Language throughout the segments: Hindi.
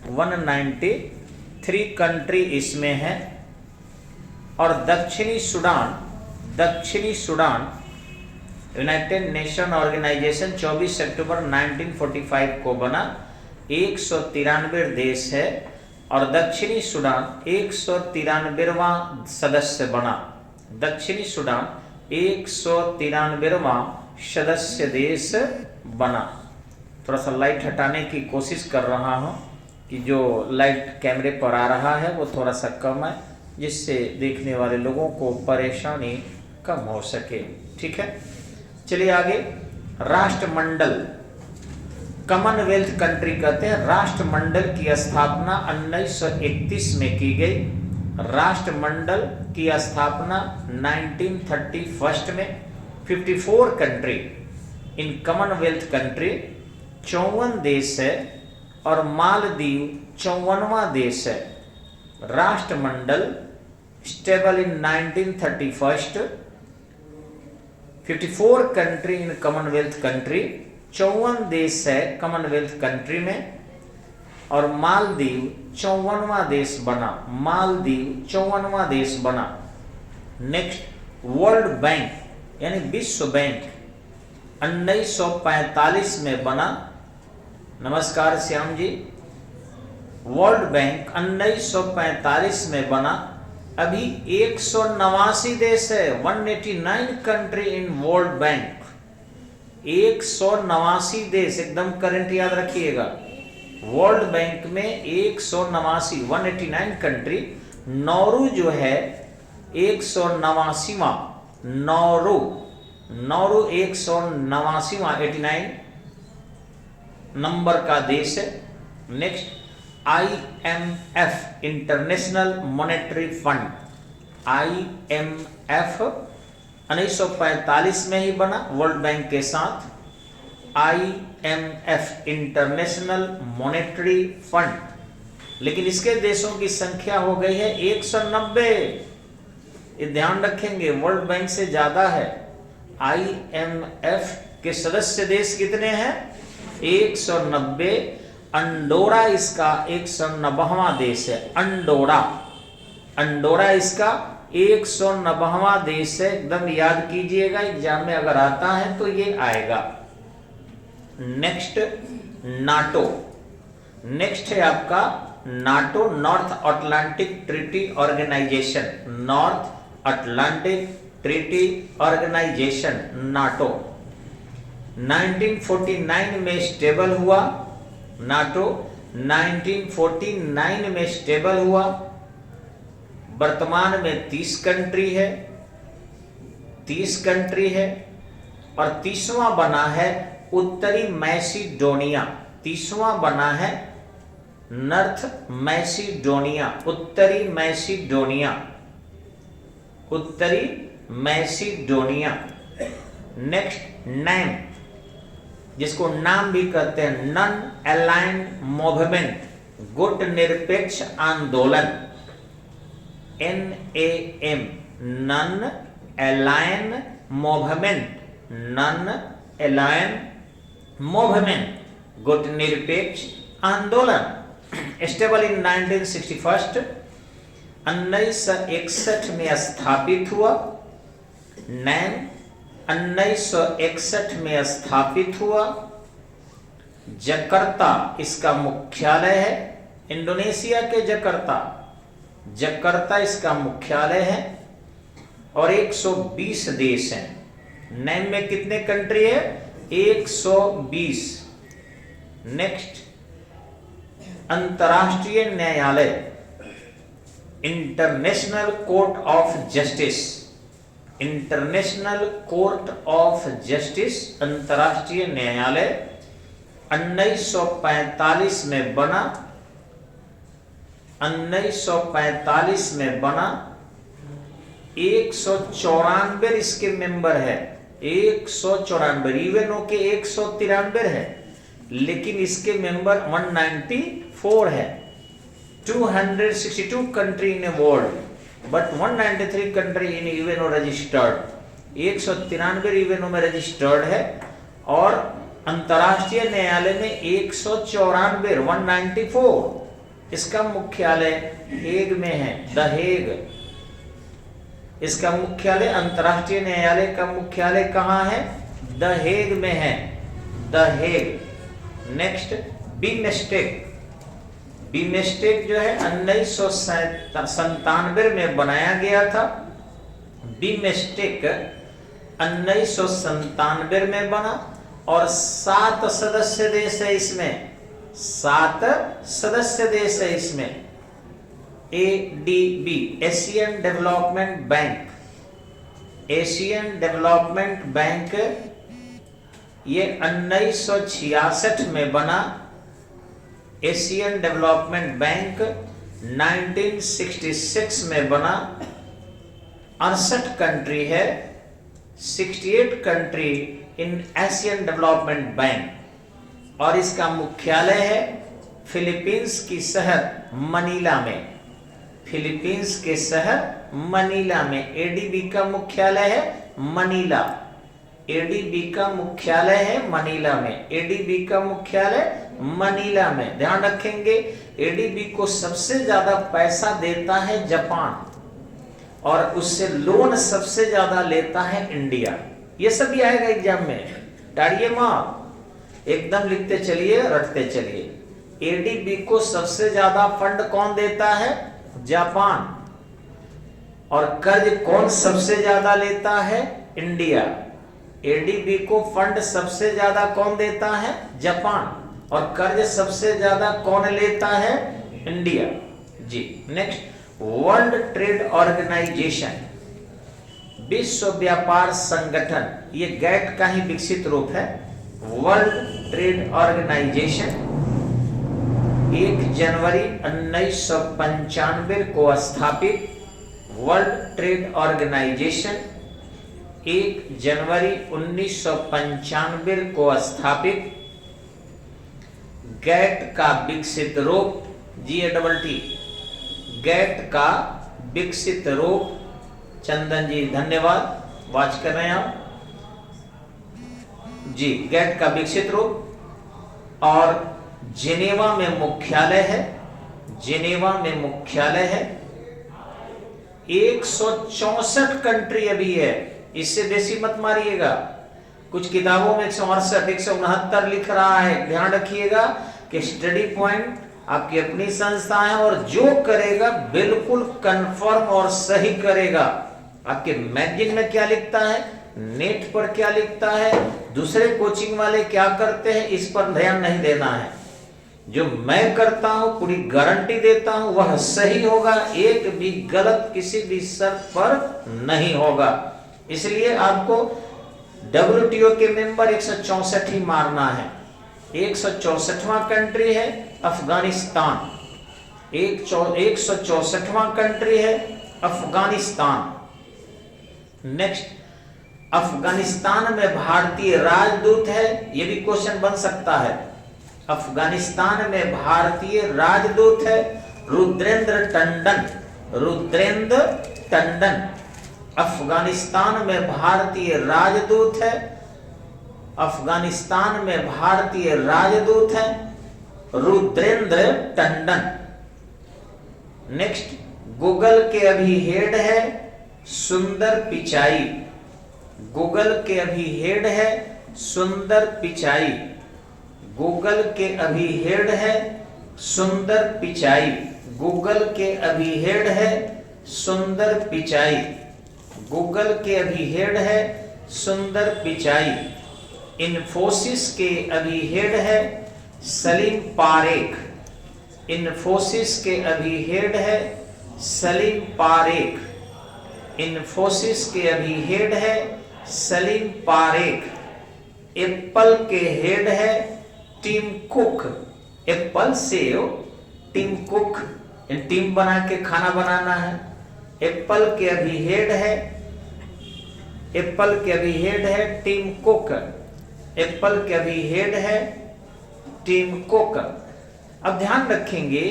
193 कंट्री इसमें है। और दक्षिणी सूडान यूनाइटेड नेशन ऑर्गेनाइजेशन 24 अक्टूबर 1945 को बना, 193 देश है और दक्षिणी सूडान 193वां सदस्य बना। दक्षिणी सूडान 193वां सदस्य देश बना। थोड़ा सा लाइट हटाने की कोशिश कर रहा हूँ कि जो लाइट कैमरे पर आ रहा है वो थोड़ा सा कम है, जिससे देखने वाले लोगों को परेशानी कम हो सके। ठीक है, चलिए आगे। राष्ट्रमंडल, कॉमनवेल्थ कंट्री कहते हैं। राष्ट्रमंडल की स्थापना 1931 में की गई। राष्ट्रमंडल की स्थापना 1931 में। 54 कंट्री इन कॉमनवेल्थ कंट्री, 54 देश है और मालदीव 54वां देश है। राष्ट्रमंडल stable in 1931, 54 country in Commonwealth country, 54 देश है कॉमनवेल्थ कंट्री में और मालदीव 54वां देश बना। मालदीव 54वां देश बना। नेक्स्ट, वर्ल्ड बैंक यानी विश्व बैंक 1945 में बना। नमस्कार श्याम जी। वर्ल्ड बैंक 1945 में बना। अभी 189 देश है, 189 कंट्री इन वर्ल्ड बैंक। 189 देश, एकदम करंट याद रखिएगा। वर्ल्ड बैंक में 189, 189 कंट्री। नौरू जो है 189वां, नौरू 189वां 89 नंबर का देश है। Next, IMF international monetary fund, IMF 1945 में ही बना वर्ल्ड बैंक के साथ। IMF इंटरनेशनल मॉनेटरी फंड, लेकिन इसके देशों की संख्या हो गई है 190। ये ध्यान रखेंगे, वर्ल्ड बैंक से ज्यादा है। IMF के सदस्य देश कितने हैं? 190। अंडोरा इसका 190वां देश है। अंडोरा इसका 190वां देश है। एकदम याद कीजिएगा, एग्जाम में अगर आता है तो ये आएगा। Next, NATO. नेक्स्ट है आपका NATO, North Atlantic Treaty Organisation. North Atlantic Treaty Organisation, NATO 1949 में स्टेबल हुआ। नाटो 1949 में स्टेबल हुआ। वर्तमान में 30 कंट्री है, 30 कंट्री है और 30वां बना है उत्तरी मैसिडोनिया। 30वां बना है नॉर्थ मैसिडोनिया, उत्तरी मैसिडोनिया, उत्तरी मैसिडोनिया। नेक्स्ट, नैम, जिसको नाम भी कहते हैं, नॉन अलाइंड मूवमेंट, गुट निरपेक्ष आंदोलन। NAM, non align movement, non align movement, गुट निरपेक्ष आंदोलन। स्टेबल इन 1961, 1961 में स्थापित हुआ। नैम 1961 में स्थापित हुआ। जकार्ता इसका मुख्यालय है, इंडोनेशिया के जकार्ता इसका मुख्यालय है और 120 देश हैं। नैम में कितने कंट्री है? 120। नेक्स्ट, अंतर्राष्ट्रीय न्यायालय, international court of justice. International court of justice, अंतर्राष्ट्रीय न्यायालय 1945 में बना। 1945 में बना। 194 इसके मेंबर है, 194। इवन हो के 193 है, लेकिन इसके मेंबर 194 है। 262 country in world but 193 country in UNO registered. 193 UNO में रजिस्टर्ड है और अंतर्राष्ट्रीय न्यायालय में 194, इसका मुख्यालय हेग में है, द हेग। इसका मुख्यालय, अंतर्राष्ट्रीय न्यायालय का मुख्यालय कहाँ है? द हेग में है, the Hague. Next, BIMSTEC. BIMSTEC जो है 1997 में बनाया गया था। बीमस्टेक 1997 में बना और 7 सदस्य देश है इसमें, 7 सदस्य देश है इसमें। ADB, Asian development bank, Asian development bank ये 1966 में बना। एशियन डेवलपमेंट बैंक 1966 में बना। 68 कंट्री है, 68 country in Asian development bank, और इसका मुख्यालय है फिलीपींस की शहर मनीला में, फिलीपींस के शहर मनीला में। एडीबी का मुख्यालय है मनीला, एडीबी का मुख्यालय है मनीला में, एडीबी का मुख्यालय मनीला में। ध्यान रखेंगे, एडीबी को सबसे ज्यादा पैसा देता है जापान, और उससे लोन सबसे ज्यादा लेता है इंडिया। ये सब भी आएगा एग्जाम में, ताड़िए माँ, एकदम लिखते चलिए, रटते चलिए। एडीबी को सबसे ज्यादा फंड कौन देता है? जापान। और कर्ज कौन सबसे ज्यादा लेता है? इंडिया। एडीबी को फंड सबसे ज्यादा कौन देता है? जापान। और कर्ज सबसे ज्यादा कौन लेता है? इंडिया। जी नेक्स्ट, वर्ल्ड ट्रेड ऑर्गेनाइजेशन, विश्व व्यापार संगठन, ये गैट का ही विकसित रूप है। वर्ल्ड ट्रेड ऑर्गेनाइजेशन 1 जनवरी 1995 को स्थापित। वर्ल्ड ट्रेड ऑर्गेनाइजेशन 1 जनवरी 1995 को स्थापित। गैट का विकसित रूप, GATT, गैट का विकसित रूप। चंदन जी धन्यवाद, वाच कर रहे हैं आप जी। गैट का विकसित रूप, और जेनेवा में मुख्यालय है, जेनेवा में मुख्यालय है। 164 कंट्री अभी है, इससे बेसी मत मारिएगा। कुछ किताबों में 168, 169 लिख रहा है। ध्यान रखिएगा कि स्टडी पॉइंट आपकी अपनी संस्था है, और जो करेगा बिल्कुल कंफर्म और सही करेगा। आपके मैगजीन में क्या लिखता है, नेट पर क्या लिखता है, दूसरे कोचिंग वाले क्या करते हैं, इस पर ध्यान नहीं देना है। जो मैं करता हूं पूरी गारंटी देता हूं वह सही होगा, एक भी गलत किसी भी शर्त पर नहीं होगा। इसलिए आपको WTO के मेंबर 164 ही मारना है। 164वां कंट्री है अफगानिस्तान, 164वां कंट्री है अफगानिस्तान। नेक्स्ट, अफगानिस्तान में भारतीय राजदूत है, यह भी क्वेश्चन बन सकता है। अफगानिस्तान में भारतीय राजदूत है रुद्रेंद्र टंडन, रुद्रेंद्र टंडन। अफगानिस्तान में भारतीय राजदूत है, अफगानिस्तान में भारतीय राजदूत है रुद्रेंद्र टंडन। नेक्स्ट, गूगल के अभी हेड है सुंदर पिचाई, गूगल के अभी हेड है सुंदर पिचाई, गूगल के अभी हेड है सुंदर पिचाई, गूगल के अभी हेड है सुंदर पिचाई, गूगल के अभी हेड है सुंदर पिचाई। इन्फोसिस के अभी हेड है सलीम पारेख, इन्फोसिस के अभी हेड है सलीम पारेख, इन्फोसिस के अभी हेड है सलीम पारेख। एप्पल के हेड है Tim Cook, Apple save Tim Cook, team बना के खाना बनाना है। एप्पल के अभी हेड है, एप्पल के अभी हेड है टिम कुक, एप्पल के अभी हेड है टिम कुक। अब ध्यान रखेंगे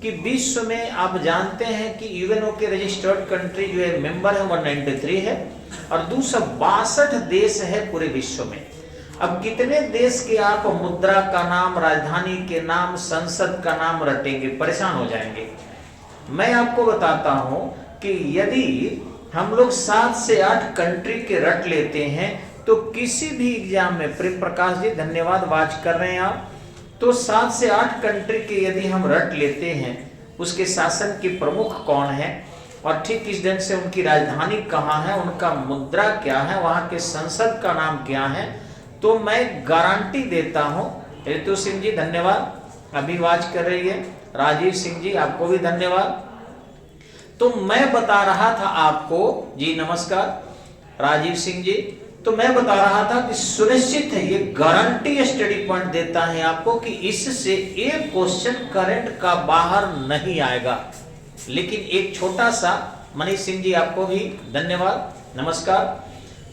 कि विश्व में आप जानते हैं कि यूएनओ के रजिस्टर्ड कंट्री जो है मेंबर है 193 है, और 262 देश है पूरे विश्व में। अब कितने देश के आप मुद्रा का नाम, राजधानी के नाम, संसद का नाम रटेंगे, परेशान हो जाएंगे। मैं आपको बताता हूं कि यदि हम लोग 7 से 8 कंट्री के रट लेते हैं तो किसी भी एग्जाम में, प्रेम प्रकाश जी धन्यवाद, वाच कर रहे हैं आप, तो 7 से 8 कंट्री के यदि हम रट लेते हैं, उसके शासन के प्रमुख कौन है और ठीक किस ढंग से उनकी राजधानी कहाँ है, उनका मुद्रा क्या है, वहां के संसद का नाम क्या है, तो मैं गारंटी देता हूं। ऋतु सिंह जी धन्यवाद, अभी वाच कर रही है। राजीव सिंह जी आपको भी धन्यवाद। तो मैं बता रहा था आपको जी, नमस्कार राजीव सिंह जी, तो मैं बता रहा था कि सुनिश्चित है, ये गारंटी स्टडी पॉइंट देता है आपको कि इससे एक क्वेश्चन करंट का बाहर नहीं आएगा। लेकिन एक छोटा सा, मनीष सिंह जी आपको भी धन्यवाद, नमस्कार।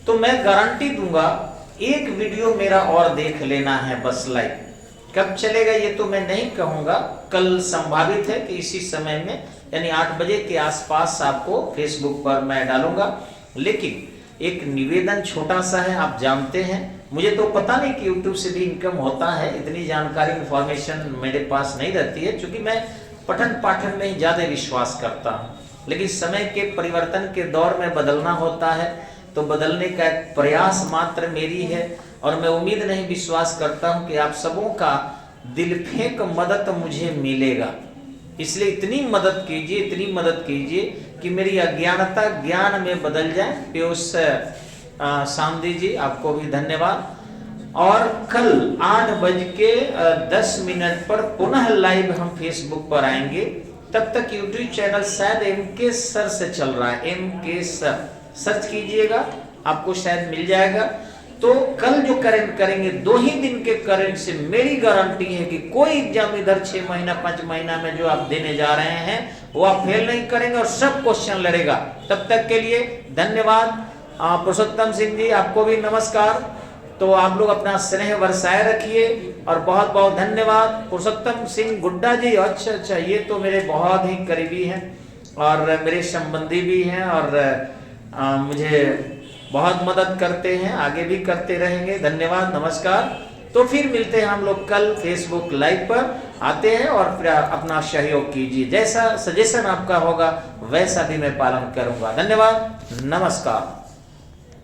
तो मैं गारंटी दूंगा, एक वीडियो मेरा और देख लेना है बस लाइव। कब चलेगा ये तो मैं नहीं कहूंगा, कल संभावित है कि इसी समय में यानी 8 बजे के आसपास आपको फेसबुक पर मैं डालूंगा। लेकिन एक निवेदन छोटा सा है, आप जानते हैं मुझे तो पता नहीं कि यूट्यूब से भी इनकम होता है, इतनी जानकारी इंफॉर्मेशन मेरे पास नहीं रहती है, क्योंकि मैं पठन पाठन में ही ज्यादा विश्वास करता हूँ। लेकिन समय के परिवर्तन के दौर में बदलना होता है, तो बदलने का एक प्रयास मात्र मेरी है और मैं उम्मीद नहीं, विश्वास करता हूं कि आप सबों का दिल फेंक मदद मुझे मिलेगा। इसलिए इतनी मदद कीजिए, इतनी मदद कीजिए कि मेरी अज्ञानता ज्ञान में बदल जाए। पीयूष सांदी जी आपको भी धन्यवाद। और कल 8:10 पर पुनः लाइव हम फेसबुक पर आएंगे। तब तक यूट्यूब चैनल शायद MK सर से चल रहा है, MK सर सर्च कीजिएगा, आपको शायद मिल जाएगा। तो कल जो करंट करेंगे, 2 ही दिन के करंट से मेरी गारंटी है कि कोई एग्जाम इधर 6 महीना 5 महीना में जो आप देने जा रहे हैं वो आप फेल नहीं करेंगे और सब क्वेश्चन लड़ेगा। तब तक के लिए धन्यवाद। पुरुषोत्तम सिंह जी आपको भी नमस्कार। तो आप लोग अपना स्नेह बरसाए रखिए और बहुत बहुत धन्यवाद। पुरुषोत्तम सिंह गुड्डा जी, अच्छा, ये तो मेरे बहुत ही करीबी हैं और मेरे संबंधी भी हैं और मुझे बहुत मदद करते हैं, आगे भी करते रहेंगे। धन्यवाद, नमस्कार। तो फिर मिलते हैं हम लोग कल फेसबुक लाइव पर, आते हैं और फिर अपना सहयोग कीजिए। जैसा सजेशन आपका होगा वैसा भी मैं पालन करूंगा। धन्यवाद, नमस्कार।